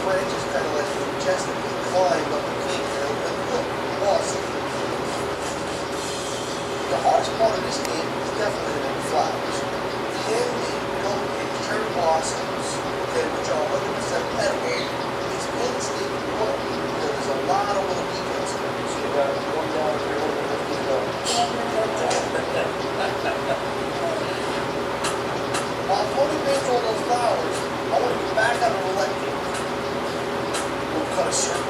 branches kind of like majestically climb up the cake and it'll look awesome. The hardest part of this game is definitely the flowers. Candy, gold, cherry blossoms, okay, which are 100% edible, it's painstaking work. There's a lot of little details in it. So you got one down here, one down here. While Tony paints all those flowers, I want to get back on the roulette game. We'll cut a circle